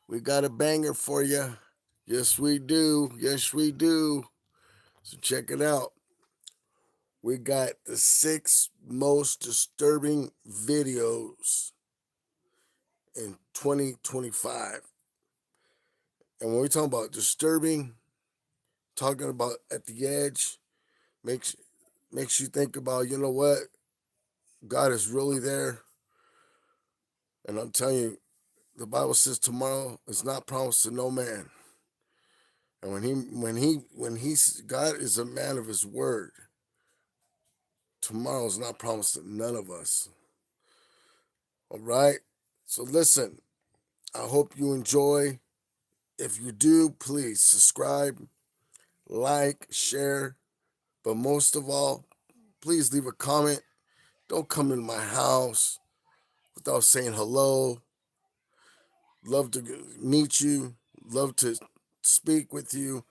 We got a banger for you. Yes, we do. Yes, we do. So check it out. We got the 6 most disturbing videos in 2025. And when we talk about disturbing, talking about at the edge, makes makes you think about, you know what? God is really there. And I'm telling you, the Bible says tomorrow is not promised to no man. And when God is a man of his word, tomorrow is not promised to none of us. All right? So listen, I hope you enjoy. If you do, please subscribe, like, share, but most of all, please leave a comment. Don't come in my house without saying hello. Love to meet you, love to speak with you,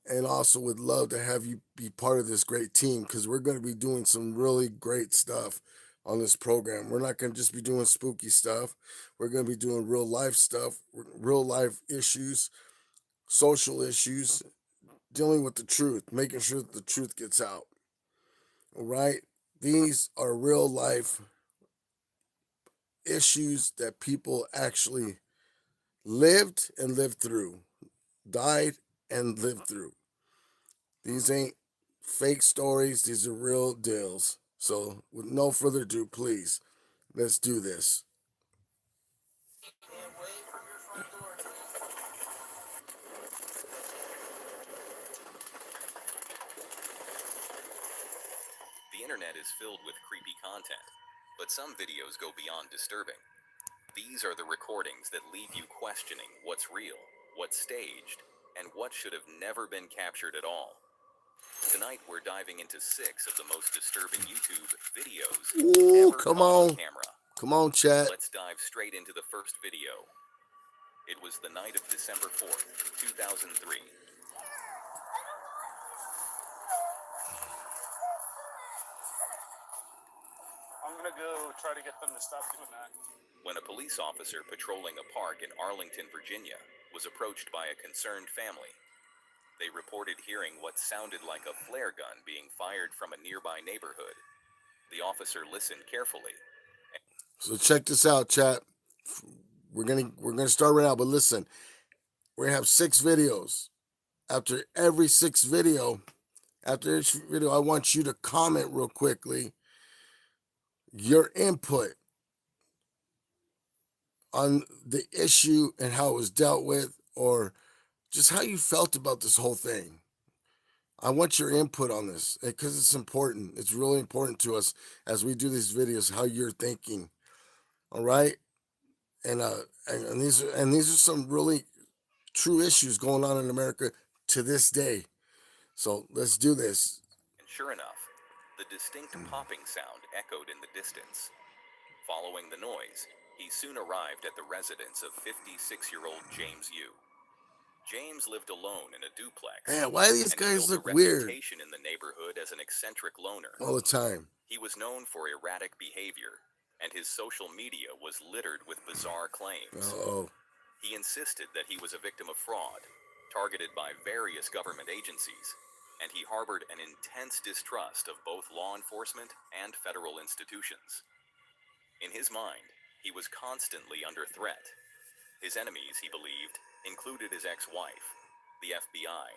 and also would love to have you be part of this great team because we're going to be doing some really great stuff on this program. We're not going to just be doing spooky stuff. We're going to be doing real life stuff, real life issues, social issues, dealing with the truth, making sure that the truth gets out. All right? These are real life issues that people actually lived and lived through, died and lived through. These ain't fake stories, these are real deals. So, with no further ado, please, let's do this. The internet is filled with creepy content, but some videos go beyond disturbing. These are the recordings that leave you questioning what's real, what's staged, and what should have never been captured at all. Tonight we're diving into 6 of the most disturbing YouTube videos Ooh, ever come caught on on. camera. Come on, chat. Let's dive straight into the first video. It was the night of December 4th, 2003. I'm gonna go try to get them to stop doing that. When a police officer patrolling a park in Arlington, Virginia, was approached by a concerned family. They reported hearing what sounded like a flare gun being fired from a nearby neighborhood. The officer listened carefully. So check this out, chat. We're gonna start right now, but listen, we're gonna have 6 videos. After every 6 video, after each video, I want you to comment real quickly your input on the issue and how it was dealt with, or just how you felt about this whole thing. I want your input on this because it's important. It's really important to us as we do these videos, how you're thinking. All right. And these are some really true issues going on in America to this day. So let's do this. And sure enough, the distinct popping sound echoed in the distance. Following the noise, he soon arrived at the residence of 56-year-old James Yu. James lived alone in a duplex, Man, why do these and he guys built a look weird reputation in the neighborhood as an eccentric loner. all the time? He was known for erratic behavior, and his social media was littered with bizarre claims. Oh, He insisted that he was a victim of fraud, targeted by various government agencies, and he harbored an intense distrust of both law enforcement and federal institutions. In his mind, he was constantly under threat. His enemies, he believed, included his ex-wife, the FBI,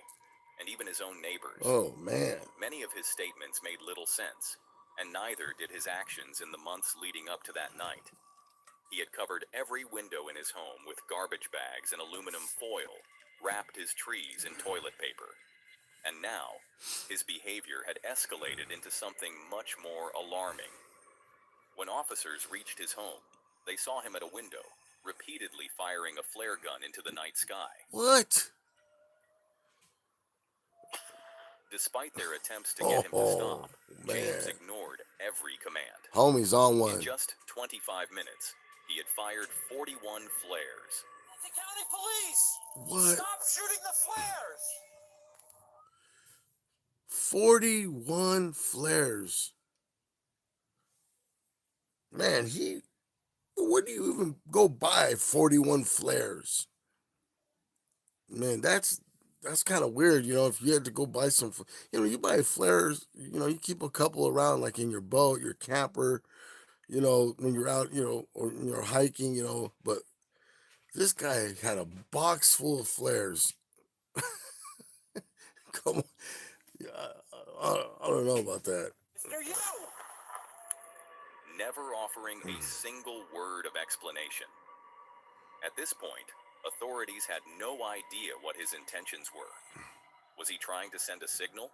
and even his own neighbors. oh man. Many of his statements made little sense, and neither did his actions in the months leading up to that night. He had covered every window in his home with garbage bags and aluminum foil, wrapped his trees in toilet paper. And now, his behavior had escalated into something much more alarming. When officers reached his home, they saw him at a window, repeatedly firing a flare gun into the night sky. What? Despite their attempts to get him to Oh stop, James man. ignored every command. Homie's on In one. just 25 minutes, he had fired 41 flares. The county police! What? Stop shooting the flares! 41 flares. Man, where do you even go buy 41 flares? Man, that's kind of weird. If you had to go buy some, you buy flares. You keep a couple around, like in your boat, your camper. When you're out, or when you're hiking. But this guy had a box full of flares. Come on, yeah, I don't know about that. Mr. You! never offering a single word of explanation. At this point, authorities had no idea what his intentions were. Was he trying to send a signal?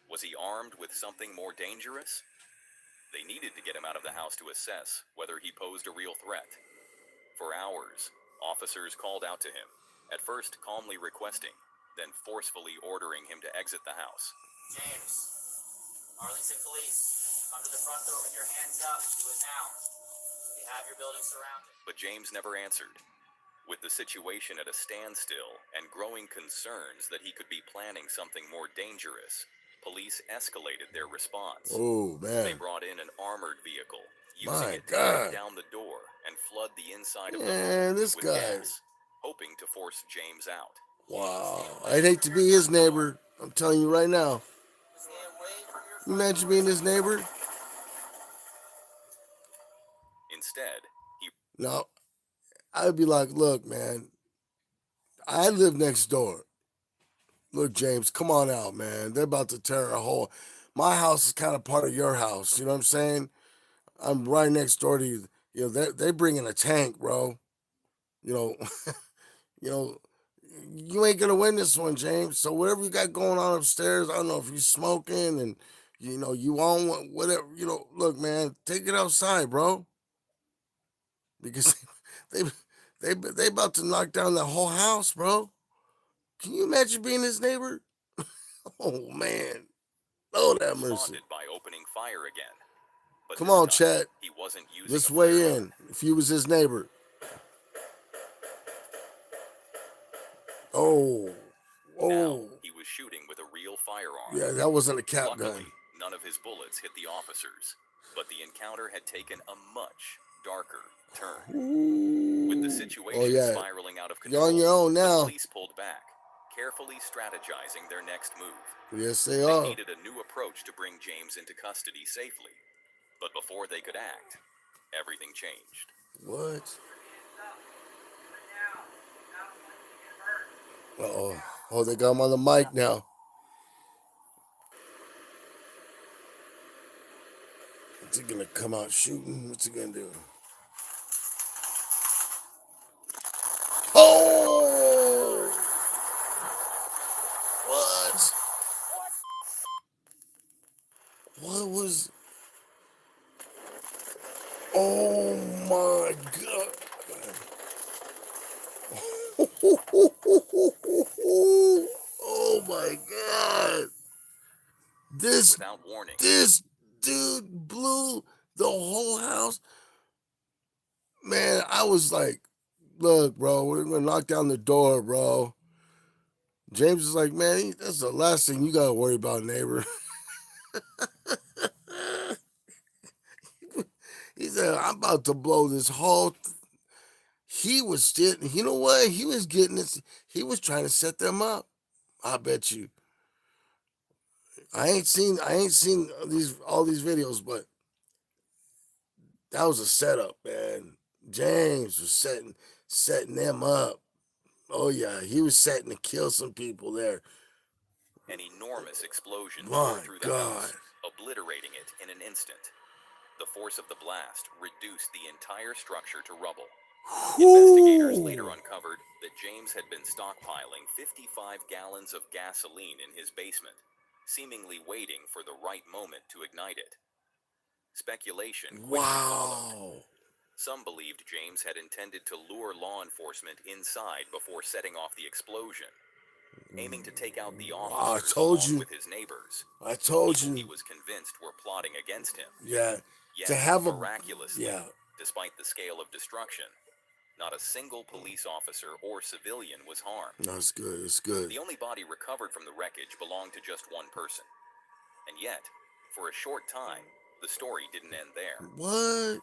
Was he armed with something more dangerous? They needed to get him out of the house to assess whether he posed a real threat. For hours, officers called out to him, at first calmly requesting, then forcefully ordering him to exit the house. James, Arlington Police, come to the front door with your hands up. Do it now. We have your building surrounded. But James never answered. With the situation at a standstill and growing concerns that he could be planning something more dangerous, police escalated their response. Oh They man, brought in an armored vehicle, using my it to break God, down the door and flood the inside of the man, home this with guy. gas, hoping to force James out. Wow, I'd hate to be his neighbor. I'm telling you right now. Stay away from your You front imagine door. being his neighbor? Instead, he No, I'd be like, look, man, I live next door. Look, James, come on out, man. They're about to tear a hole. My house is kind of part of your house. You know what I'm saying? I'm right next door to you. They bring in a tank, bro. You know, you know, you ain't gonna win this one, James. So whatever you got going on upstairs, I don't know if you smoking and you on whatever. Look, man, take it outside, bro, because they they about to knock down the whole house, bro. Can you imagine being his neighbor? Oh man, Lord have mercy. responded by opening fire again. But Come this on, time, Chat. he wasn't using Let's a flare weigh gun. in. If you was his neighbor. Oh, Now, oh, he was shooting with a real firearm. yeah, that wasn't a cap gun. Luckily, none of his bullets hit the officers, but the encounter had taken a much darker turn. With the Ooh. situation Oh yeah, spiraling out of you're on control, your own the now. police pulled back, carefully strategizing their next move. Yes, they They are. needed a new approach to bring James into custody safely. But before they could act, everything changed. What? Uh-oh. Oh, they got him on the mic now. What's he gonna come out shooting? What's he gonna do? Oh! What? What was? Oh my God! Oh my God! This Without warning, this dude blew the whole house. Man, I was like, look, bro, we're gonna knock down the door, bro. James is like, man, that's the last thing you gotta worry about, neighbor. He said, I'm about to blow this whole. He was still, you know what? He was getting this. He was trying to set them up. I bet you. I ain't seen all these videos, but that was a setup, man. James was setting them up. Oh yeah, he was setting to kill some people there. an enormous explosion tore My through the God. house, obliterating it in an instant. The force of the blast reduced the entire structure to rubble. Investigators later Whoo! uncovered that James had been stockpiling 55 gallons of gasoline in his basement, seemingly waiting for the right moment to ignite it. Speculation quickly followed. Wow. Some believed James had intended to lure law enforcement inside before setting off the explosion, aiming to take out the I officers told along you. with his neighbors, I told people he you. was convinced were plotting against him. Yeah. Yet, To have a miraculously, yeah. despite the scale of destruction, not a single police officer or civilian was harmed. No, it's good. It's good. The only body recovered from the wreckage belonged to just one person. And yet, for a short time, the story didn't end there. What?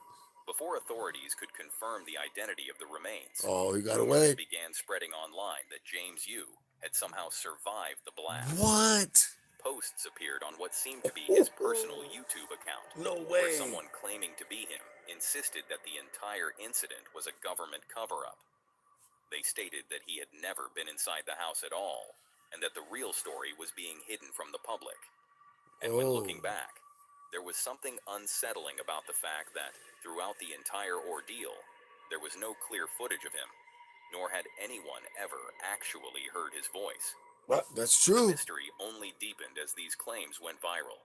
Before authorities could confirm the identity of the remains, Oh, he got rumors away. began spreading online that James Yu had somehow survived the blast. What? Posts appeared on what seemed to be his personal YouTube account, No where way. someone claiming to be him insisted that the entire incident was a government cover-up. They stated that he had never been inside the house at all, and that the real story was being hidden from the public. And when looking back, there was something unsettling about the fact that, throughout the entire ordeal, there was no clear footage of him, nor had anyone ever actually heard his voice. Well, that's The true. mystery only deepened as these claims went viral.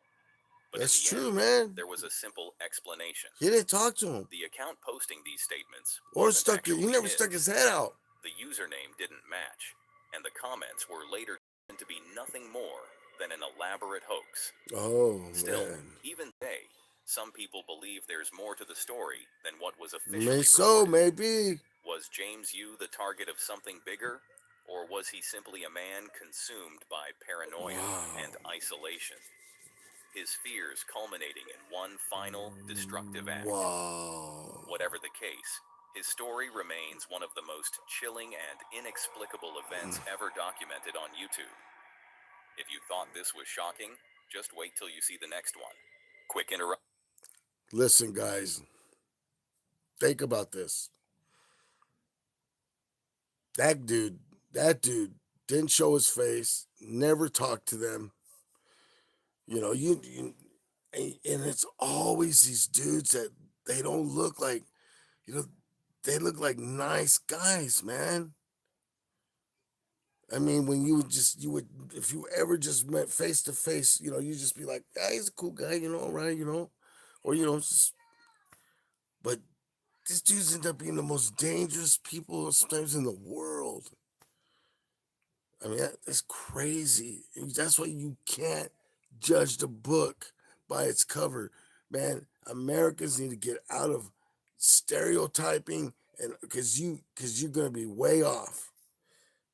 But That's in the true, end, man. there was a simple explanation. He didn't talk to him. The account posting these statements Or wasn't stuck it. He actually never his. stuck his head out. The username didn't match, and the comments were later determined to be nothing more than an elaborate hoax. Oh, Still, man. even today, some people believe there's more to the story than what was officially Maybe so, reported. maybe. Was James Yu the target of something bigger, or was he simply a man consumed by paranoia and isolation? His fears culminating in one final destructive act. Wow. Whatever the case, his story remains one of the most chilling and inexplicable events ever documented on YouTube. If you thought this was shocking, just wait till you see the next one. Quick interrupt. Listen, guys. Think about this. That dude didn't show his face, never talked to them. You know, and it's always these dudes that they don't look like, you know, they look like nice guys, man. I mean, when you would, if you ever just met face to face, you know, you just be like, yeah, he's a cool guy, you know, right, you know, or, you know, just, but these dudes end up being the most dangerous people sometimes in the world. I mean, that's crazy. That's why you can't judge the book by its cover, man. Americans need to get out of stereotyping, and because you're gonna be way off.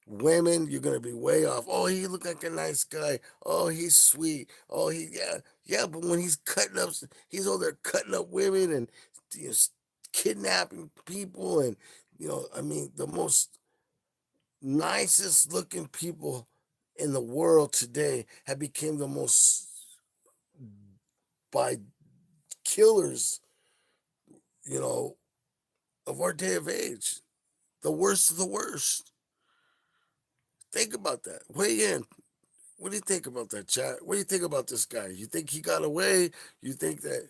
Women, you're gonna be way off. Oh, he looked like a nice guy. Oh, he's sweet. Oh, yeah. But when he's cutting up, he's over there cutting up women and, you know, kidnapping people, and, you know, I mean, the most nicest looking people in the world today have become the most by killers, you know, of our day of age. The worst of the worst. Think about that. Weigh in. What do you think about that, chat? What do you think about this guy? You think he got away? You think that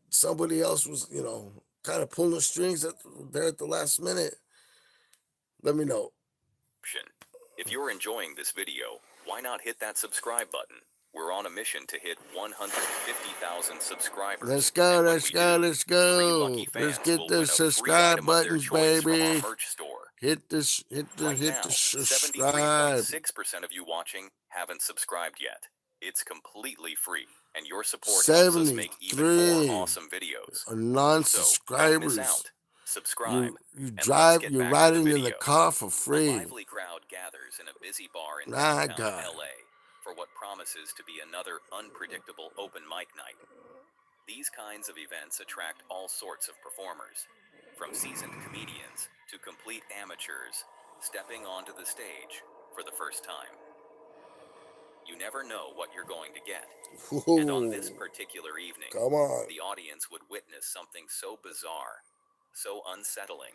somebody else was, you know, kind of pulling the strings there at the last minute? Let me know. If you're enjoying this video, why not hit that subscribe button? We're on a mission to hit 150,000 subscribers. Let's go, And when let's we go, do, let's 3 go. lucky Let's fans get will the win a free subscribe item of their buttons, choice from our baby. merch store. Hit the Right now, subscribe. 73.6% of you watching haven't subscribed yet. It's completely free, and your support helps us make even more awesome videos. Are non-subscribers. So, don't miss out. Subscribe. You and drive, let's get you're back to riding the in the video. car for A free. lively crowd gathers in a busy bar in My downtown God. LA for what promises to be another unpredictable open mic night. These kinds of events attract all sorts of performers, from seasoned comedians to complete amateurs stepping onto the stage for the first time. You never know what you're going to get. And on this particular evening, Come on. the audience would witness something so bizarre, so unsettling,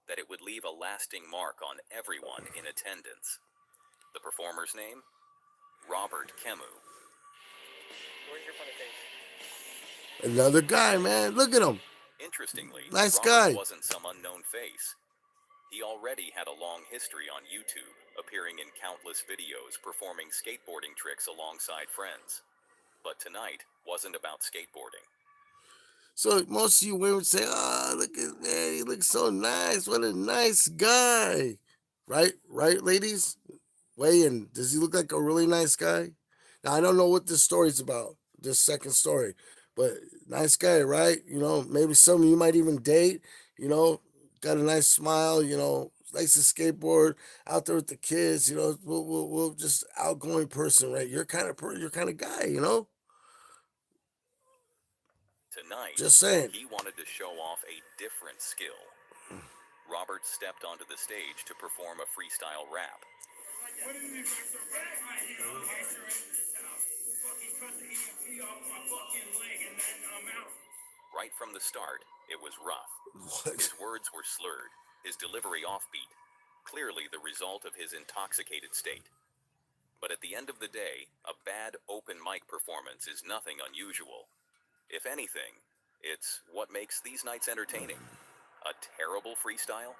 that it would leave a lasting mark on everyone in attendance. The performer's name? Robert Camus. Where's your funny face? Another guy, man. Look at him. Interestingly, Nice Robert guy. wasn't some unknown face. He already had a long history on YouTube, appearing in countless videos performing skateboarding tricks alongside friends. But tonight wasn't about skateboarding. So most of you women say, "Oh, look at man, he looks so nice. What a nice guy." Right, ladies? Weigh in. Does he look like a really nice guy? Now I don't know what this story's about, this second story, but nice guy, right? You know, maybe some of you might even date, you know, got a nice smile, you know, likes to skateboard, out there with the kids, you know, we'll just outgoing person, right? You're kind of guy, you know? Tonight, Just saying. he wanted to show off a different skill. Robert stepped onto the stage to perform a freestyle rap. Right from the start, it was rough. What? His words were slurred, his delivery offbeat, clearly the result of his intoxicated state. But at the end of the day, a bad open mic performance is nothing unusual. If anything, it's what makes these nights entertaining. A terrible freestyle?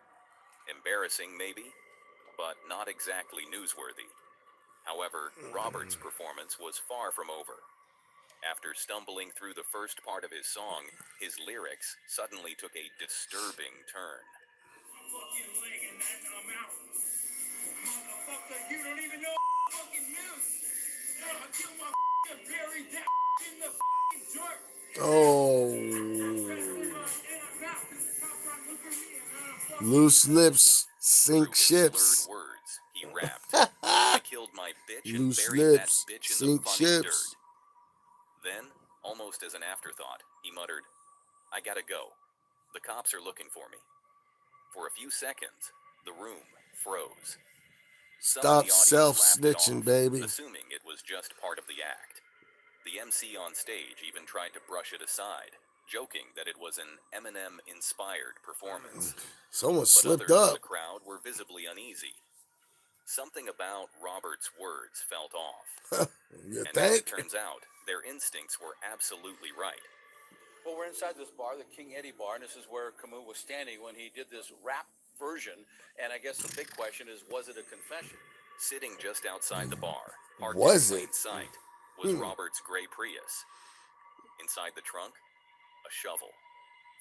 Embarrassing, maybe, but not exactly newsworthy. However, Robert's performance was far from over. After stumbling through the first part of his song, his lyrics suddenly took a disturbing turn. You don't even know fucking news. I'll kill my bury that in the dirt. Oh. Loose lips sink ships. Slurred words, he rapped. I killed my bitch and Loose buried that lips bitch in the sink funny ships. dirt. Then, almost as an afterthought, he muttered, I gotta go. The cops are looking for me. For a few seconds, the room froze. Some of Stop the audience laughed it self-snitching, off, baby. assuming it was just part of the act. The MC on stage even tried to brush it aside, joking that it was an Eminem-inspired performance. Someone But slipped others in up. the crowd were visibly uneasy. Something about Robert's words felt off. You And as it think? turns out, their instincts were absolutely right. Well, we're inside this bar, the King Eddie bar, and this is where Camus was standing when he did this rap version. And I guess the big question is, was it a confession? Sitting just outside the bar, parked Was in plain it? sight, was Robert's gray Prius. Inside the trunk, a shovel,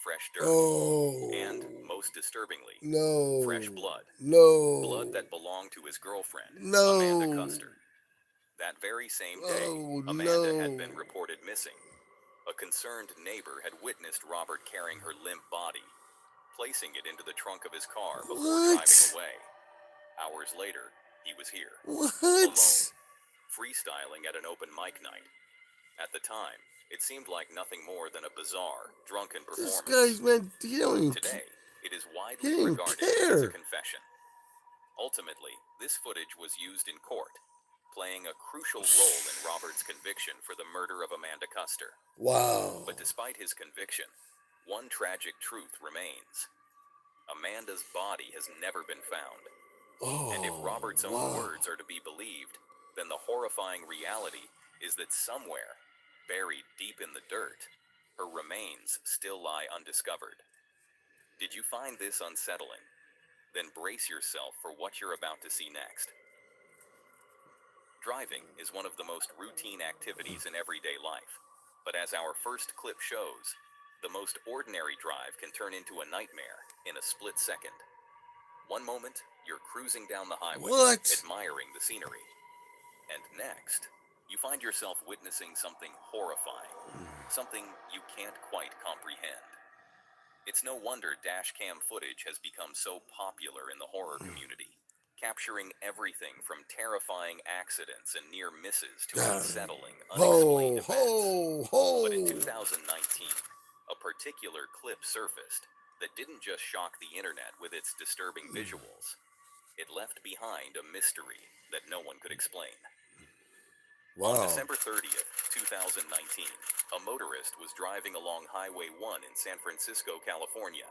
fresh dirt, Oh. and, most disturbingly, No. fresh blood. No. Blood that belonged to his girlfriend, No. Amanda Custer. That very same day, Oh, Amanda had no. been reported missing. A concerned neighbor had witnessed Robert carrying her limp body, placing it into the trunk of his car before What? driving away. Hours later, he was here, What? alone, freestyling at an open mic night. At the time, it seemed like nothing more than a bizarre, drunken This performance. guy's, man, he don't even Today, it is He widely didn't regarded as a care. confession. Ultimately, this footage was used in court, playing a crucial role in Robert's conviction for the murder of Amanda Custer. Wow. But despite his conviction, one tragic truth remains. Amanda's body has never been found. Oh, And if Robert's own wow. words are to be believed, then the horrifying reality is that somewhere, buried deep in the dirt, her remains still lie undiscovered. Did you find this unsettling? Then brace yourself for what you're about to see next. Driving is one of the most routine activities in everyday life, but as our first clip shows, the most ordinary drive can turn into a nightmare in a split second. One moment, you're cruising down the highway, What? admiring the scenery. And next, you find yourself witnessing something horrifying, something you can't quite comprehend. It's no wonder dash cam footage has become so popular in the horror community, capturing everything from terrifying accidents and near misses to unsettling, unexplained events. But in 2019, a particular clip surfaced that didn't just shock the internet with its disturbing visuals. It left behind a mystery that no one could explain. On Wow. December 30th, 2019, a motorist was driving along Highway 1 in San Francisco, California.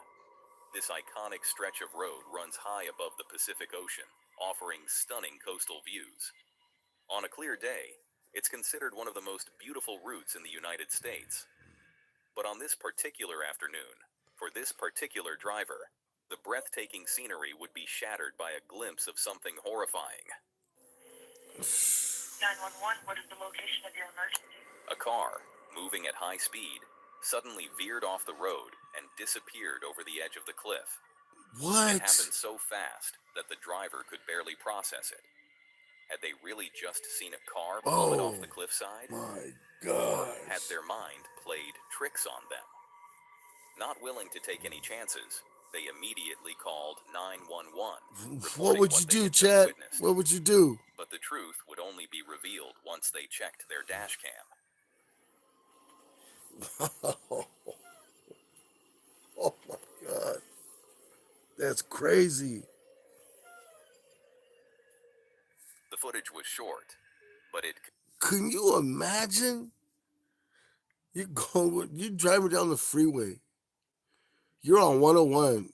This iconic stretch of road runs high above the Pacific Ocean, offering stunning coastal views. On a clear day, it's considered one of the most beautiful routes in the United States. But on this particular afternoon, for this particular driver, the breathtaking scenery would be shattered by a glimpse of something horrifying. 911, what is the location of your emergency? A car, moving at high speed, suddenly veered off the road and disappeared over the edge of the cliff. What? It happened so fast that the driver could barely process it. Had they really just seen a car plummet off the cliffside? My Or God. had their mind played tricks on them? Not willing to take any chances, they immediately called 911. What would you do, Chad? What would you do? But the truth would only be revealed once they checked their dash cam. Oh my God. That's crazy. The footage was short, but it Can you imagine? You driving down the freeway. You're on 101.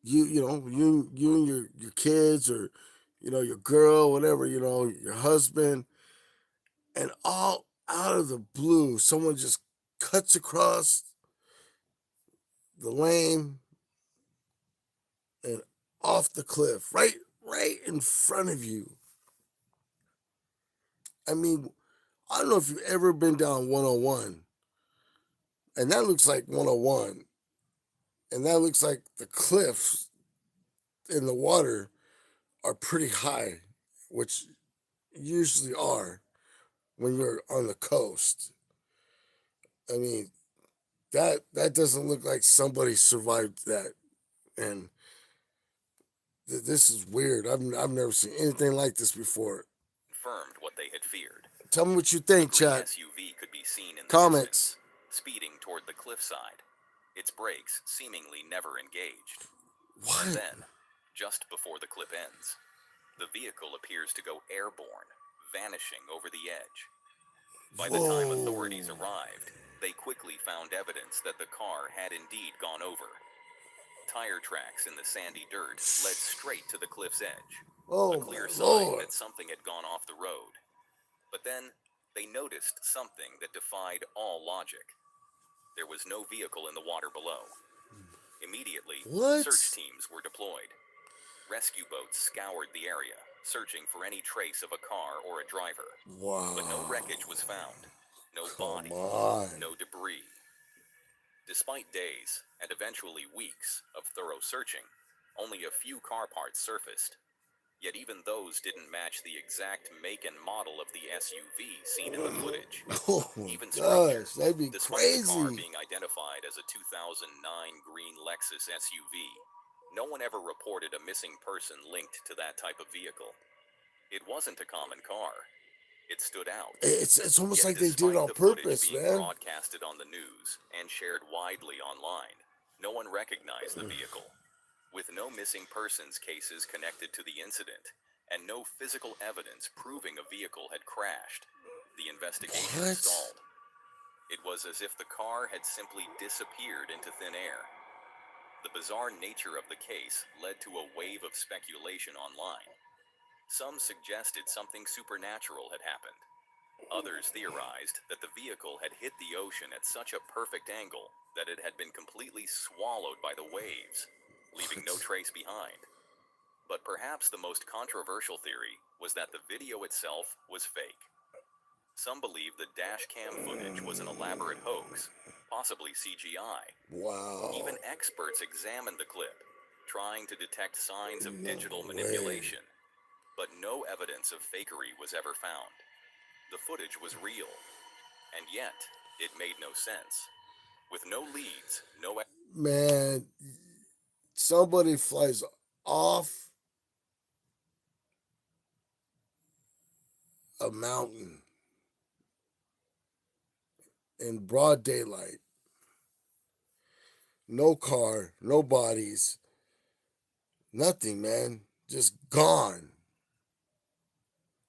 You and your kids, or your girl, whatever, your husband, and all out of the blue, someone just cuts across the lane and off the cliff, right in front of you. I mean, I don't know if you've ever been down 101, and that looks like 101, and that looks like the cliffs in the water are pretty high, which usually are when you're on the coast. I mean, that doesn't look like somebody survived that, and this is weird. I've never seen anything like this before. confirmed what they had feared. Tell me what you The think, green chat. SUV could be seen in the Comments. distance, speeding toward the cliffside, its brakes seemingly never engaged. What? And then, just before the clip ends, the vehicle appears to go airborne, vanishing over the edge. By the time authorities arrived, they quickly found evidence that the car had indeed gone over. Tire tracks in the sandy dirt led straight to the cliff's edge, Oh a clear my sign Lord. that something had gone off the road. But then, they noticed something that defied all logic. There was no vehicle in the water below. Immediately, What? search teams were deployed. Rescue boats scoured the area, searching for any trace of a car or a driver. Wow. But no wreckage was found. No Come body. on. No debris. Despite days, and eventually weeks, of thorough searching, only a few car parts surfaced. Yet even those didn't match the exact make and model of the SUV seen in the footage. Oh my Even stranger, gosh, that'd be despite the car crazy. being identified as a 2009 green Lexus SUV, no one ever reported a missing person linked to that type of vehicle. It wasn't a common car. It stood out. It's almost Yet like they did it despite on the footage purpose, being man. broadcasted on the news and shared widely online, no one recognized the vehicle. With no missing persons cases connected to the incident, and no physical evidence proving a vehicle had crashed, the investigation What? stalled. It was as if the car had simply disappeared into thin air. The bizarre nature of the case led to a wave of speculation online. Some suggested something supernatural had happened. Others theorized that the vehicle had hit the ocean at such a perfect angle that it had been completely swallowed by the waves, leaving no trace behind. But perhaps the most controversial theory was that the video itself was fake. Some believe the dash cam footage was an elaborate hoax, possibly CGI. Wow. Even experts examined the clip, trying to detect signs of digital way. manipulation, but no evidence of fakery was ever found. The footage was real, and yet it made no sense. With no leads, no Man, somebody flies off a mountain in broad daylight. No car, no bodies, nothing, man. Just gone.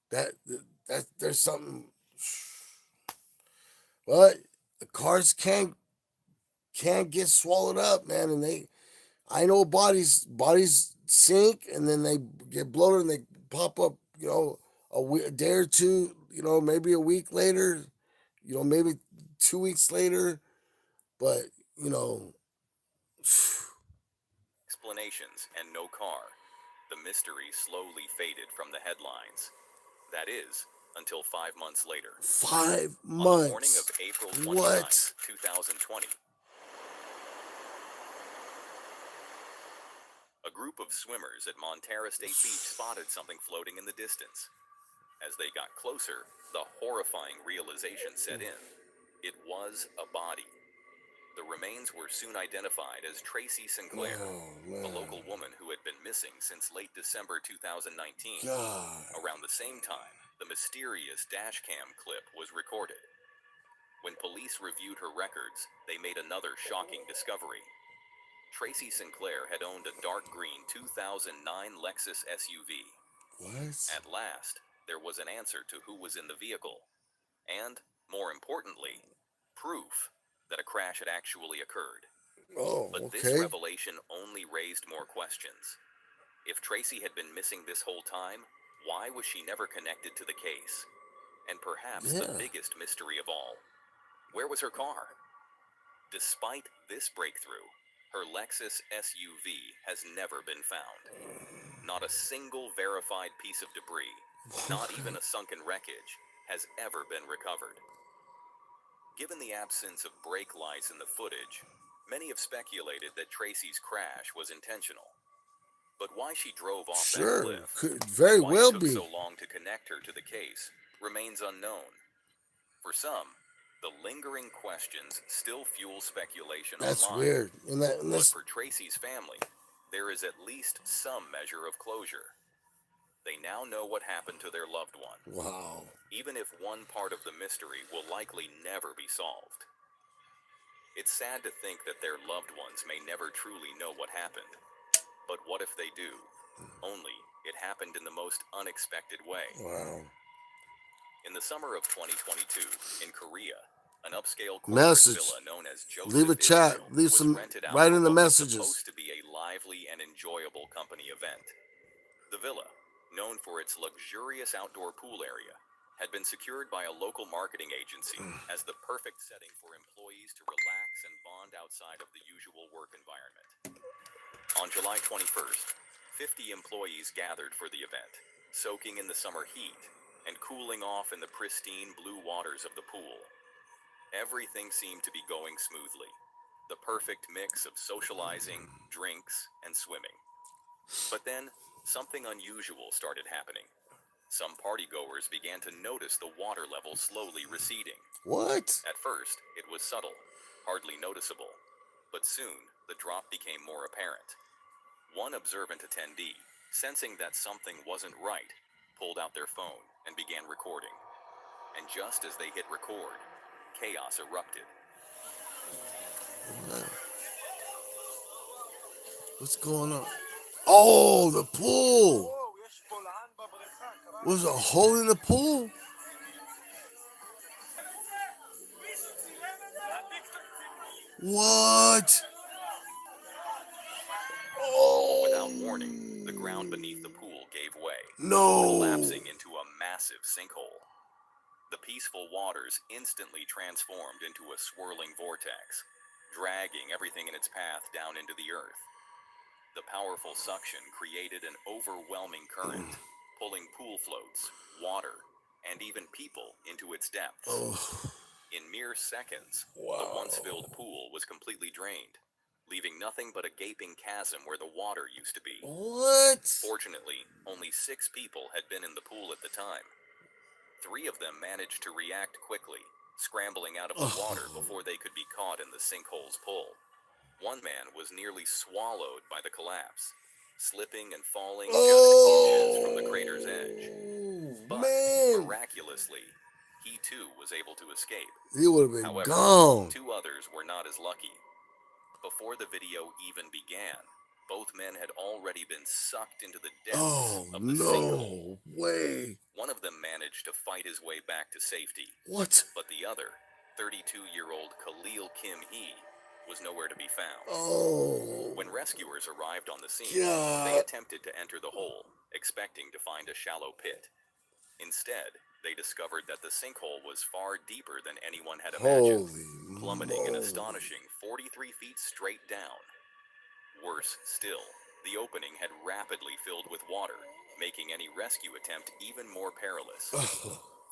That there's something. But the cars can't get swallowed up, man. And I know bodies sink and then they get bloated and they pop up. A day or two. Maybe a week later. Maybe 2 weeks later. But explanations and no car. The mystery slowly faded from the headlines. That is, until 5 months later. 5 On months. the morning of April 29, What? 2020, a group of swimmers at Montara State Beach spotted something floating in the distance. As they got closer, the horrifying realization set in. It was a body. The remains were soon identified as Tracy Sinclair, a local woman who had been missing since late December 2019. God. Around the same time, the mysterious dashcam clip was recorded. When police reviewed her records, they made another shocking discovery. Tracy Sinclair had owned a dark green 2009 Lexus SUV. What? At last, there was an answer to who was in the vehicle, and, more importantly, proof that a crash had actually occurred. Oh, But this okay. revelation only raised more questions. If Tracy had been missing this whole time, why was she never connected to the case? And perhaps the Yeah. biggest mystery of all, where was her car? Despite this breakthrough, her Lexus SUV has never been found. Not a single verified piece of debris, not even a sunken wreckage, has ever been recovered. Given the absence of brake lights in the footage, many have speculated that Tracy's crash was intentional. But why she drove off that Sure. cliff, Could very and why well it took be. so long to connect her to the case, remains unknown. For some, the lingering questions still fuel speculation That's online. weird. And But that's for Tracy's family, there is at least some measure of closure. They now know what happened to their loved one, wow. even if one part of the mystery will likely never be solved. It's sad to think that their loved ones may never truly know what happened. But what if they do? Only it happened in the most unexpected way. Wow. In the summer of 2022, in Korea, an upscale corporate Message. villa known as Joseph Leave a chat. Israel Leave was some rented out right for in the what was messages. supposed to be a lively and enjoyable company event. The villa, known for its luxurious outdoor pool area, had been secured by a local marketing agency as the perfect setting for employees to relax and bond outside of the usual work environment. On July 21st, 50 employees gathered for the event, soaking in the summer heat and cooling off in the pristine blue waters of the pool. Everything seemed to be going smoothly, the perfect mix of socializing, drinks, and swimming. But then, something unusual started happening. Some partygoers began to notice the water level slowly receding. What? At first, it was subtle, hardly noticeable, but soon the drop became more apparent. One observant attendee, sensing that something wasn't right, pulled out their phone and began recording. And just as they hit record, chaos erupted. What's going on? Oh, the pool. Was a hole in the pool? What? Oh. Without warning, the ground beneath the pool gave way, No. collapsing into a massive sinkhole. The peaceful waters instantly transformed into a swirling vortex, dragging everything in its path down into the earth. The powerful suction created an overwhelming current, pulling pool floats, water, and even people into its depths. Oh. In mere seconds, Wow. the once-filled pool was completely drained, leaving nothing but a gaping chasm where the water used to be. What? Fortunately, only 6 people had been in the pool at the time. 3 of them managed to react quickly, scrambling out of the water before they could be caught in the sinkhole's pull. One man was nearly swallowed by the collapse, slipping and falling just inches from the crater's edge. But man. miraculously, he too was able to escape. He would have been However, gone. 2 others were not as lucky. Before the video even began, both men had already been sucked into the depths of the sinkhole. No way. One of them managed to fight his way back to safety, What? but the other, 32-year-old Khalil Kim Hee, was nowhere to be found. Oh. When rescuers arrived on the scene, God. they attempted to enter the hole, expecting to find a shallow pit. Instead, they discovered that the sinkhole was far deeper than anyone had imagined, Holy plummeting an moly. astonishing 43 feet straight down. Worse still, the opening had rapidly filled with water, making any rescue attempt even more perilous.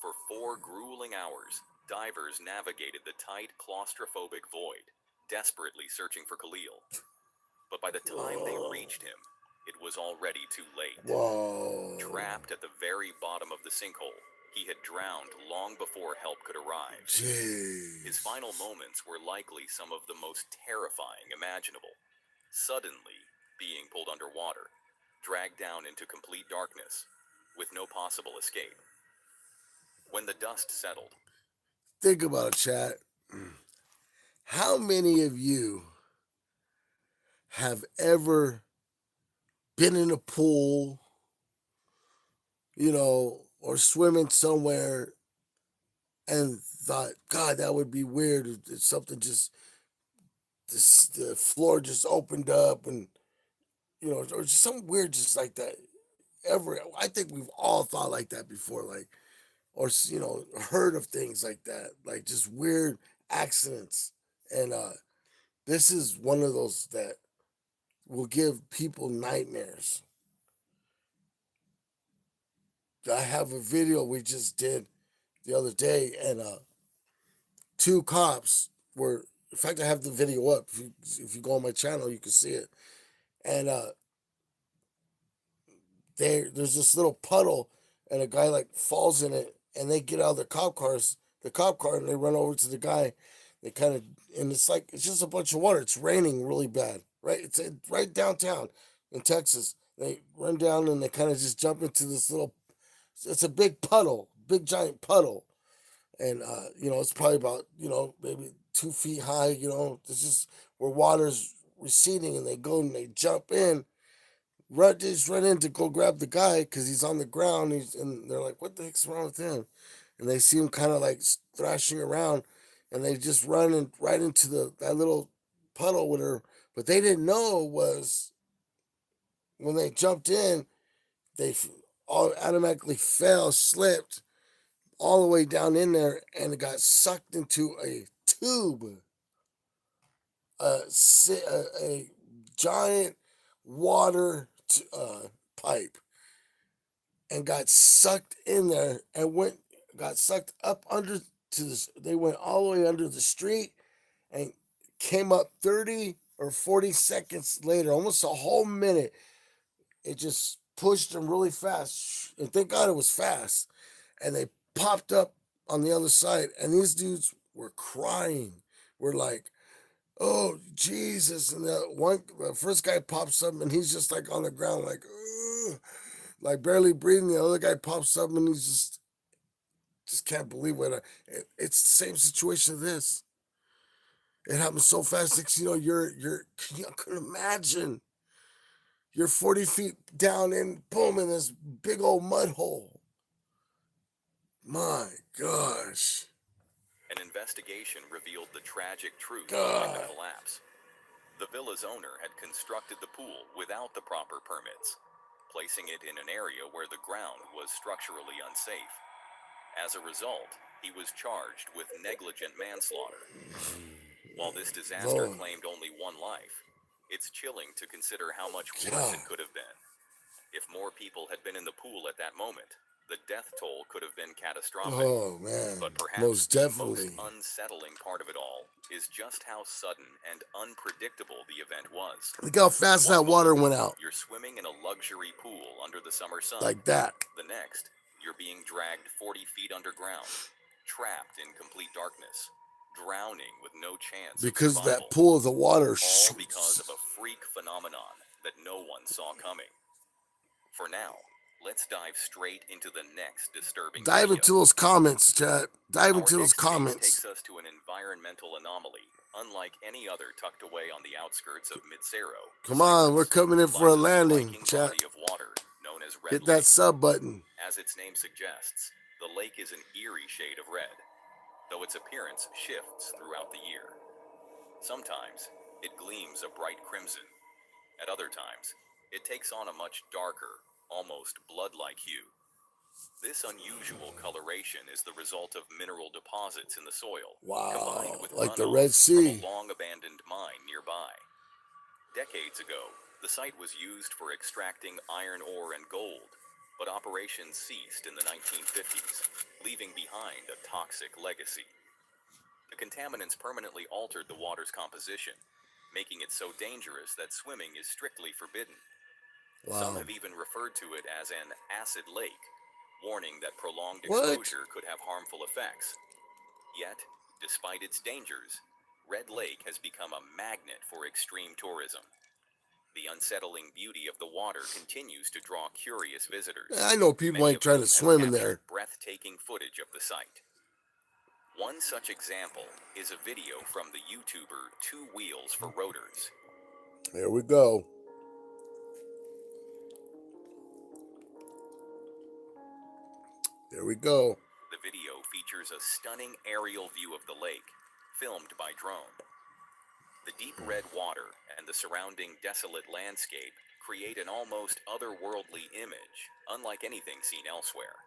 For 4 grueling hours, divers navigated the tight, claustrophobic void, desperately searching for Khalil. But by the time they reached him, it was already too late. Whoa. Trapped at the very bottom of the sinkhole, he had drowned long before help could arrive. Jeez. His final moments were likely some of the most terrifying imaginable. Suddenly being pulled underwater, dragged down into complete darkness, with no possible escape. When the dust settled, Think about it, chat. How many of you have ever been in a pool, or swimming somewhere and thought, God, that would be weird if something just, the floor just opened up and, or just something weird just like that. I think we've all thought like that before, like, or, heard of things like that, like just weird accidents. And this is one of those that will give people nightmares. I have a video we just did the other day, and two cops were. In fact, I have the video up. If you go on my channel, you can see it. And there's this little puddle, and a guy like falls in it, and they get out of the cop car, and they run over to the guy. They kind of, and it's just a bunch of water. It's raining really bad, right? It's right downtown in Texas. They run down and they kind of just jump into this little. It's a big puddle, big giant puddle, and it's probably about maybe 2 feet high. It's just where water's receding, and they go and they jump in. Just run in to go grab the guy because he's on the ground. And they're like, "What the heck's wrong with him?" And they see him kind of like thrashing around, and they just run right into that little puddle with her. But they didn't know was when they jumped in, they all automatically slipped all the way down in there, and it got sucked into a tube, a giant water pipe, and got sucked in there and got sucked up under to this. They went all the way under the street and came up 30 or 40 seconds later, almost a whole minute. It just pushed them really fast, and thank God it was fast. And they popped up on the other side, and these dudes were crying. We're like, "Oh Jesus!" And the first guy pops up, and he's just like on the ground, like barely breathing. The other guy pops up, and he's just can't believe it's the same situation as this. It happened so fast. You couldn't imagine. You're 40 feet down and boom, in this big old mud hole. My gosh. An investigation revealed the tragic truth behind the collapse. The villa's owner had constructed the pool without the proper permits, placing it in an area where the ground was structurally unsafe. As a result, he was charged with negligent manslaughter. While this disaster claimed only one life, it's chilling to consider how much worse it could have been. If more people had been in the pool at that moment, the death toll could have been catastrophic. Oh, man. But perhaps Most definitely. the most unsettling part of it all is just how sudden and unpredictable the event was. Look how fast that water went out. You're swimming in a luxury pool under the summer sun. Like that. The next, you're being dragged 40 feet underground, trapped in complete darkness, drowning with no chance because of survival. That pool of the water. All because of a freak phenomenon that no one saw coming. For now, let's dive straight into the next disturbing video. Into those comments, chat. Dive into those comments. Takes us to an environmental anomaly, unlike any other tucked away on the outskirts of Mid-Cerro. Come on, we're coming in for a landing, chat. Of water, known as Red Hit that Lake. sub button. As its name suggests, the lake is an eerie shade of red, though its appearance shifts throughout the year. Sometimes, it gleams a bright crimson. At other times, it takes on a much darker, almost blood-like hue. This unusual coloration is the result of mineral deposits in the soil, combined with like the runoff Red Sea. from a long-abandoned mine nearby. Decades ago, the site was used for extracting iron ore and gold, but operations ceased in the 1950s, leaving behind a toxic legacy. The contaminants permanently altered the water's composition, making it so dangerous that swimming is strictly forbidden. Some have even referred to it as an acid lake, warning that prolonged exposure could have harmful effects. Yet, despite its dangers, Red Lake has become a magnet for extreme tourism. The unsettling beauty of the water continues to draw curious visitors. I know people ain't trying to swim in there. Breathtaking footage of the site. One such example is a video from the YouTuber 2 Wheels for Rotors. Here we go. Here we go. The video features a stunning aerial view of the lake, filmed by drone. The deep red water and the surrounding desolate landscape create an almost otherworldly image, unlike anything seen elsewhere.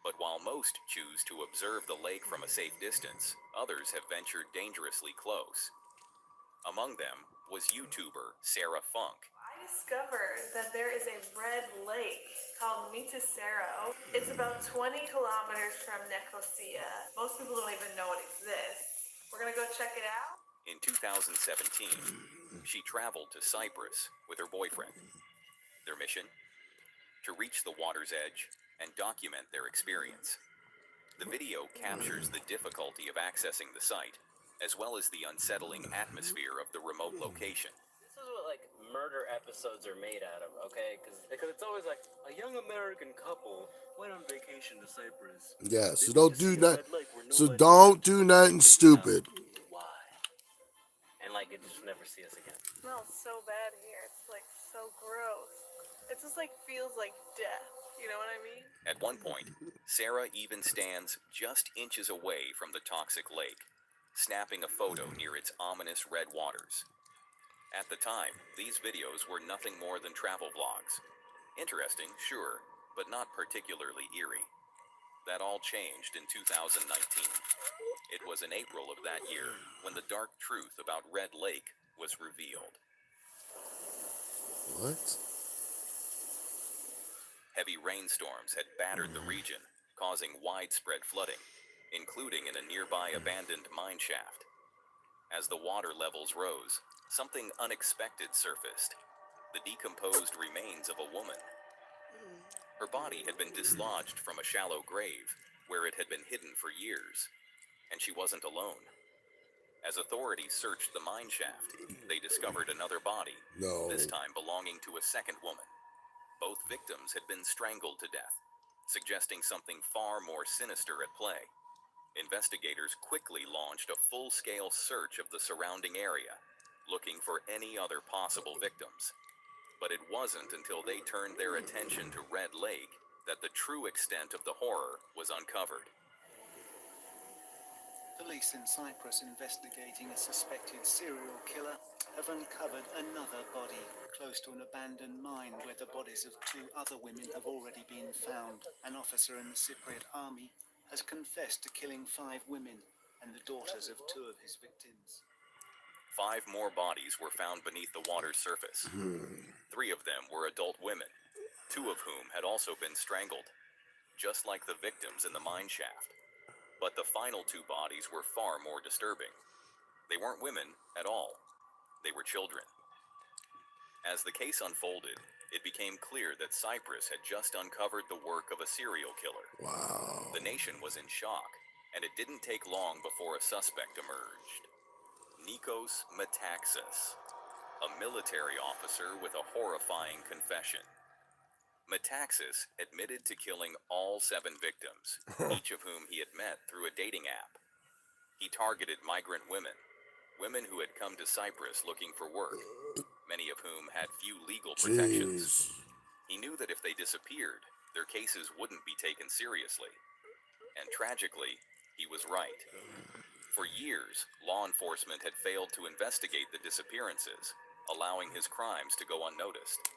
But while most choose to observe the lake from a safe distance, others have ventured dangerously close. Among them was YouTuber Sarah Funk. I discovered that there is a red lake called Mitasero. It's about 20 kilometers from Nicosia. Most people don't even know it exists. We're gonna go check it out. In 2017, she traveled to Cyprus with her boyfriend. Their mission? To reach the water's edge and document their experience. The video captures the difficulty of accessing the site, as well as the unsettling atmosphere of the remote location. This is what like murder episodes are made out of, okay? Because it's always like a young American couple went on vacation to Cyprus. Yeah, so They don't went to do see a that. red lake where So nobody don't do nothing figured stupid. out why. And like it just never see us again. It smells so bad here. It's like so gross. It just like feels like death. You know what I mean? At one point, Sarah even stands just inches away from the toxic lake, snapping a photo near its ominous red waters. At the time, these videos were nothing more than travel vlogs. Interesting, sure, but not particularly eerie. That all changed in 2019. It was in April of that year when the dark truth about Red Lake was revealed. What? Heavy rainstorms had battered the region, causing widespread flooding, including in a nearby abandoned mine shaft. As the water levels rose, something unexpected surfaced: the decomposed remains of a woman. Her body had been dislodged from a shallow grave, where it had been hidden for years, and she wasn't alone. As authorities searched the mine shaft, they discovered another body, No. this time belonging to a second woman. Both victims had been strangled to death, suggesting something far more sinister at play. Investigators quickly launched a full-scale search of the surrounding area, looking for any other possible victims. But it wasn't until they turned their attention to Red Lake that the true extent of the horror was uncovered. Police in Cyprus investigating a suspected serial killer have uncovered another body close to an abandoned mine where the bodies of 2 other women have already been found. An officer in the Cypriot army has confessed to killing 5 women and the daughters of 2 of his victims. 5 more bodies were found beneath the water's surface. 3 of them were adult women, 2 of whom had also been strangled, just like the victims in the mine shaft. But the final 2 bodies were far more disturbing. They weren't women at all. They were children. As the case unfolded, it became clear that Cyprus had just uncovered the work of a serial killer. Wow. The nation was in shock, and it didn't take long before a suspect emerged. Nikos Metaxas, a military officer with a horrifying confession. Metaxas admitted to killing all 7 victims, each of whom he had met through a dating app. He targeted migrant women, women who had come to Cyprus looking for work, many of whom had few legal protections. Jeez. He knew that if they disappeared, their cases wouldn't be taken seriously. And tragically, he was right. For years, law enforcement had failed to investigate the disappearances, allowing his crimes to go unnoticed.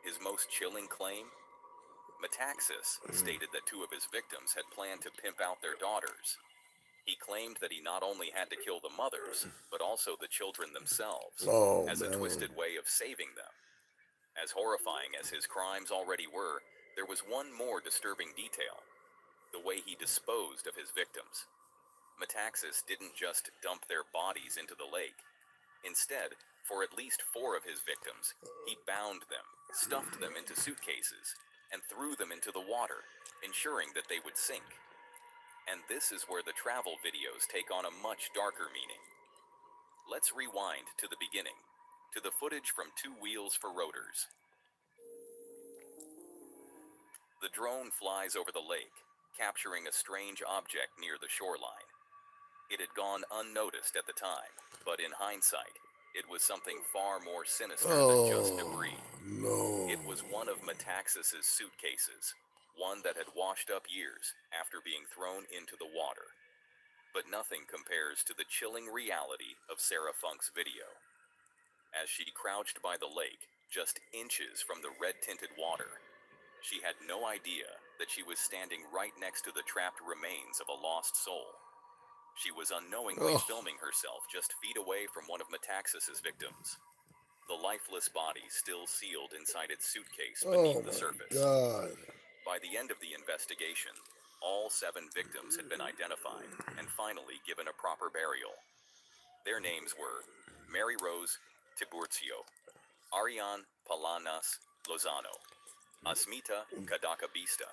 His most chilling claim? Metaxas stated that 2 of his victims had planned to pimp out their daughters. He claimed that he not only had to kill the mothers, but also the children themselves, as a twisted way of saving them. As horrifying as his crimes already were, there was one more disturbing detail: the way he disposed of his victims. Metaxas didn't just dump their bodies into the lake. Instead, for at least 4 of his victims, he bound them, stuffed them into suitcases, and threw them into the water, ensuring that they would sink. And this is where the travel videos take on a much darker meaning. Let's rewind to the beginning, to the footage from 2 Wheels for Rotors. The drone flies over the lake, capturing a strange object near the shoreline. It had gone unnoticed at the time, but in hindsight, It was something far more sinister than just Oh, debris. no. It was one of Metaxas's suitcases, one that had washed up years after being thrown into the water. But nothing compares to the chilling reality of Sarah Funk's video. As she crouched by the lake, just inches from the red-tinted water, she had no idea that she was standing right next to the trapped remains of a lost soul. She was unknowingly filming herself just feet away from one of Metaxas's victims, the lifeless body still sealed inside its suitcase beneath the surface. God. By the end of the investigation, all 7 victims had been identified and finally given a proper burial. Their names were Mary Rose Tiburcio, Ariane Palanas Lozano, Asmita Kadakabista,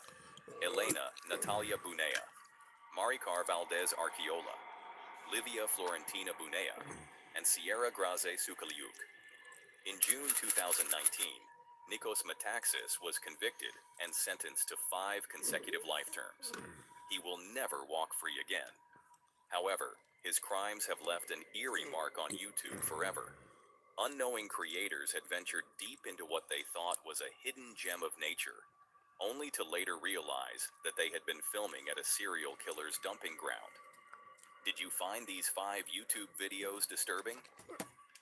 Elena Natalia Bunea, Maricar Valdez Arquiola, Livia Florentina Bunea, and Sierra Graze Sukaliuk. In June 2019, Nikos Metaxas was convicted and sentenced to 5 consecutive life terms. He will never walk free again. However, his crimes have left an eerie mark on YouTube forever. Unknowing creators had ventured deep into what they thought was a hidden gem of nature, only to later realize that they had been filming at a serial killer's dumping ground. Did you find these 5 YouTube videos disturbing?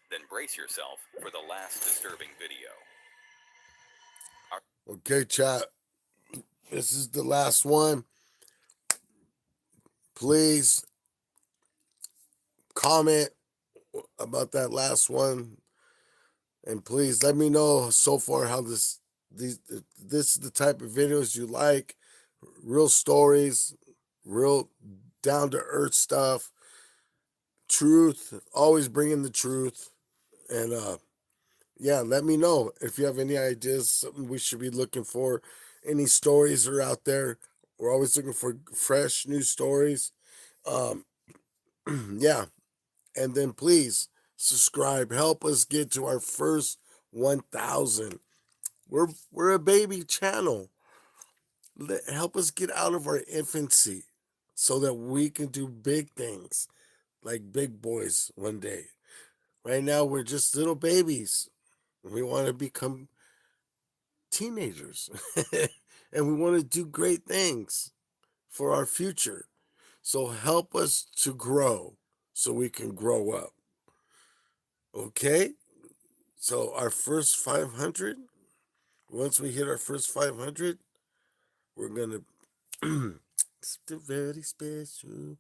Then brace yourself for the last disturbing video. Okay, chat. This is the last one. Please comment about that last one, and please let me know so far how this is the type of videos you like. Real stories, real down to earth stuff, truth. Always bringing the truth, and yeah, let me know if you have any ideas, something we should be looking for. Any stories are out there. We're always looking for fresh new stories. Yeah. And then please subscribe. Help us get to our first 1,000. We're a baby channel. Help us get out of our infancy so that we can do big things like big boys one day. Right now we're just little babies. We want to become teenagers. And we want to do great things for our future. So help us to grow so we can grow up. Okay? So our first 500, once we hit our first 500, we're going to something very special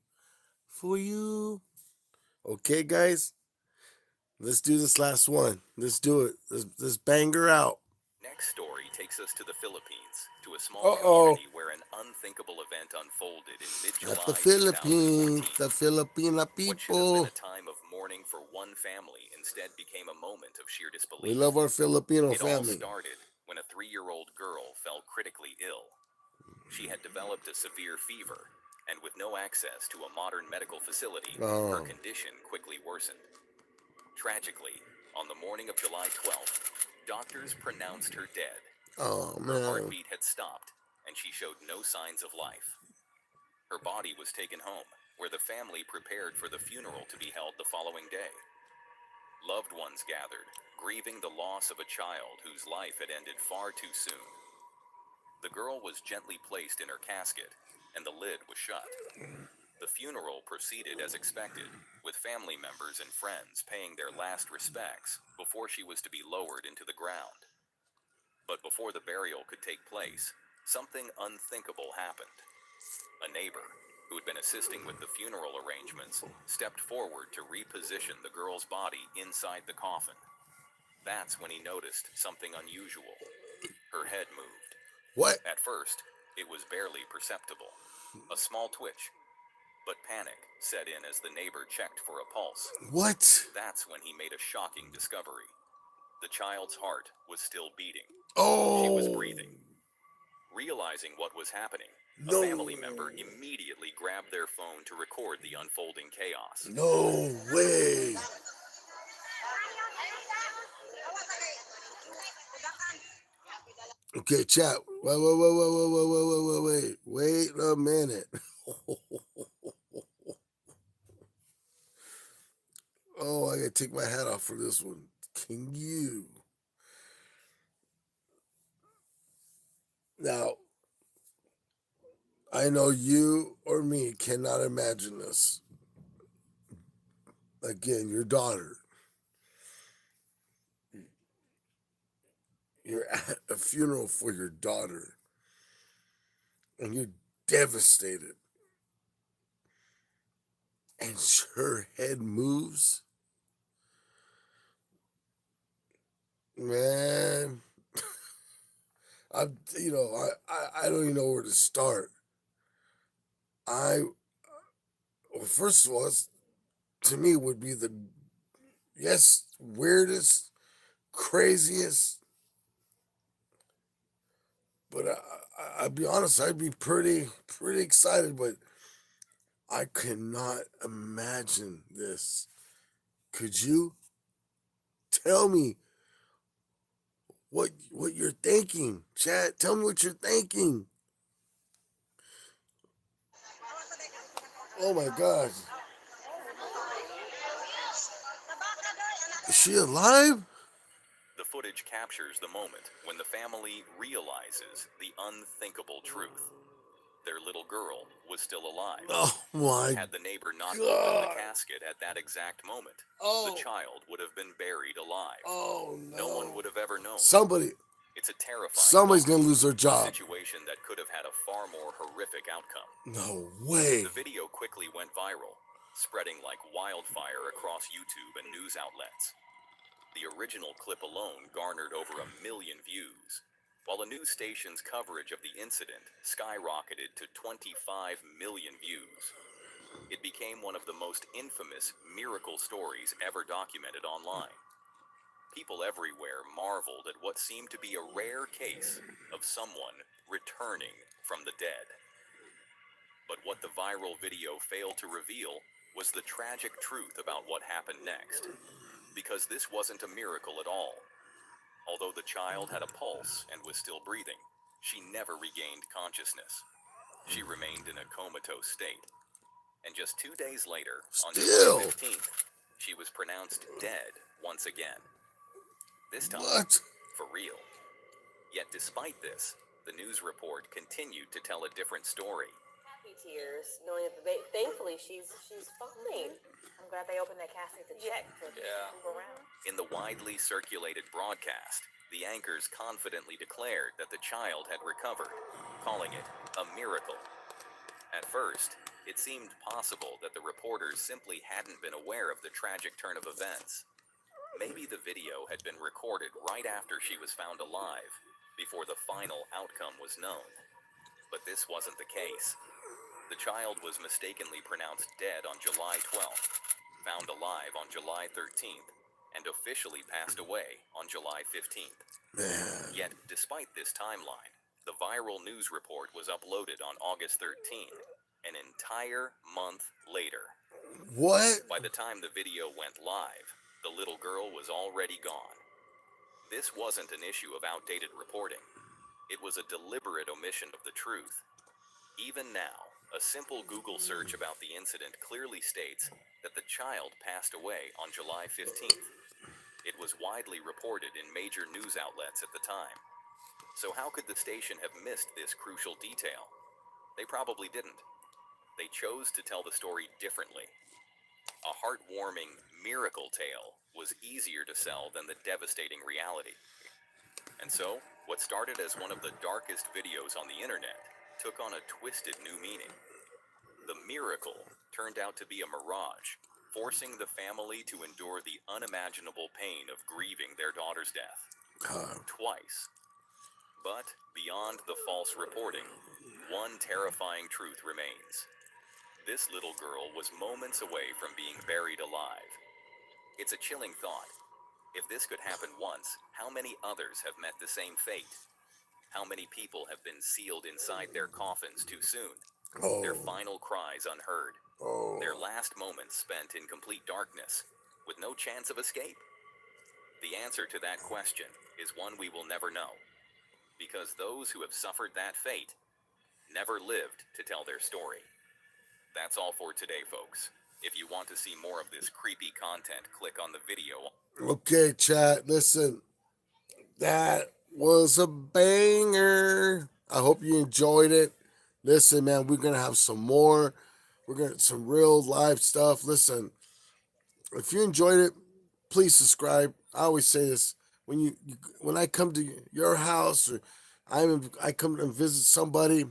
for you. Okay, guys? Let's do this last one. Let's do it. Let's bang her out. Next story takes us to the Philippines, to a small community where an unthinkable event unfolded in mid-July At the Philippines, 2014. the Filipina What should have been people. a time of mourning for one family instead became a moment of sheer disbelief. We love our Filipino It all family. started when a 3-year-old girl fell critically ill. She had developed a severe fever, and with no access to a modern medical facility, her condition quickly worsened. Tragically, on the morning of July 12th, doctors pronounced her dead. Oh, Her man. heartbeat had stopped, and she showed no signs of life. Her body was taken home, where the family prepared for the funeral to be held the following day. Loved ones gathered, grieving the loss of a child whose life had ended far too soon. The girl was gently placed in her casket, and the lid was shut. The funeral proceeded as expected, with family members and friends paying their last respects before she was to be lowered into the ground. But before the burial could take place, something unthinkable happened. A neighbor, who had been assisting with the funeral arrangements, stepped forward to reposition the girl's body inside the coffin. That's when he noticed something unusual. Her head moved. What? At first, it was barely perceptible, a small twitch. But panic set in as the neighbor checked for a pulse. What? That's when he made a shocking discovery. The child's heart was still beating. Oh. She was breathing. Realizing what was happening, a family member immediately grabbed their phone to record the unfolding chaos. No way. Okay, chat. Wait a minute. Oh, I gotta take my hat off for this one. Can you? Now, I know you or me cannot imagine this. Again, your daughter. You're at a funeral for your daughter. And you're devastated. And her head moves. Man, I don't even know where to start. Well, first of all, to me would be the weirdest, craziest. But I'll be honest, I'd be pretty excited, but I cannot imagine this. Could you tell me what you're thinking, chat? Tell me what you're thinking. Oh my God. Is she alive? The footage captures the moment when the family realizes the unthinkable truth. Their little girl was still alive. Oh my Had the neighbor not God. opened the casket at that exact moment, Oh. the child would have been buried alive. Oh no. No one would have ever known. It's a terrifying Somebody's thought. gonna lose their A job. situation that could have had a far more horrific outcome. No way. The video quickly went viral, spreading like wildfire across YouTube and news outlets. The original clip alone garnered over 1 million views, while the news station's coverage of the incident skyrocketed to 25 million views. It became one of the most infamous miracle stories ever documented online. People everywhere marveled at what seemed to be a rare case of someone returning from the dead. But what the viral video failed to reveal was the tragic truth about what happened next. Because this wasn't a miracle at all. Although the child had a pulse and was still breathing, she never regained consciousness. She remained in a comatose state. And just 2 days later, on July 15th, she was pronounced dead once again. This time, for real. Yet despite this, the news report continued to tell a different story. Happy tears, knowing that thankfully she's fine. I'm glad they opened that casket to check to move around. In the widely circulated broadcast, the anchors confidently declared that the child had recovered, calling it a miracle. At first, it seemed possible that the reporters simply hadn't been aware of the tragic turn of events. Maybe the video had been recorded right after she was found alive, before the final outcome was known. But this wasn't the case. The child was mistakenly pronounced dead on July 12th, found alive on July 13th, and officially passed away on July 15th. Yet, despite this timeline, the viral news report was uploaded on August 13th, an entire month later. What? By the time the video went live, the little girl was already gone. This wasn't an issue of outdated reporting. It was a deliberate omission of the truth. Even now, a simple Google search about the incident clearly states that the child passed away on July 15th. It was widely reported in major news outlets at the time. So how could the station have missed this crucial detail? They probably didn't. They chose to tell the story differently. A heartwarming miracle tale was easier to sell than the devastating reality. And so, what started as one of the darkest videos on the internet took on a twisted new meaning. The miracle turned out to be a mirage, forcing the family to endure the unimaginable pain of grieving their daughter's death. Twice. But beyond the false reporting, one terrifying truth remains. This little girl was moments away from being buried alive. It's a chilling thought. If this could happen once, how many others have met the same fate? How many people have been sealed inside their coffins too soon? Their final cries unheard. Their last moments spent in complete darkness, with no chance of escape? The answer to that question is one we will never know, because those who have suffered that fate never lived to tell their story. That's all for today, folks. If you want to see more of this creepy content, click on the video. Okay, chat, listen. That was a banger. I hope you enjoyed it. Listen, man, we're gonna have some more. We're gonna some real live stuff. Listen, if you enjoyed it, please subscribe. I always say this when I come to your house or I come and visit somebody.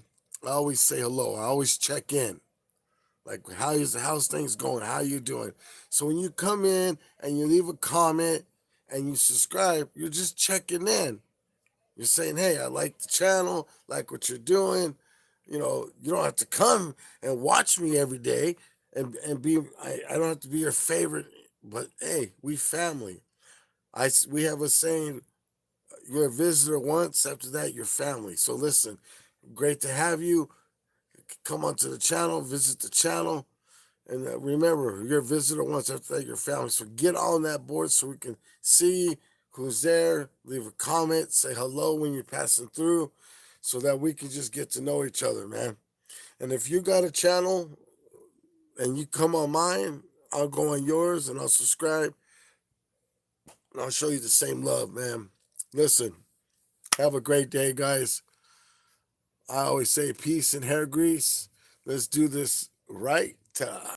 I always say hello. I always check in. Like, how's things going? How you doing? So when you come in and you leave a comment and you subscribe, you're just checking in. You're saying, hey, I like the channel, like what you're doing. You know, you don't have to come and watch me every day and be, I don't have to be your favorite, but hey, we family. We have a saying, you're a visitor once, after that, you're family. So listen, great to have you. Come onto the channel, visit the channel. And remember, you're a visitor once, after that, your family. So get on that board so we can see who's there. Leave a comment, say hello when you're passing through so that we can just get to know each other, man. And if you got a channel and you come on mine, I'll go on yours and I'll subscribe. And I'll show you the same love, man. Listen, have a great day, guys. I always say peace and hair grease. Let's do this right.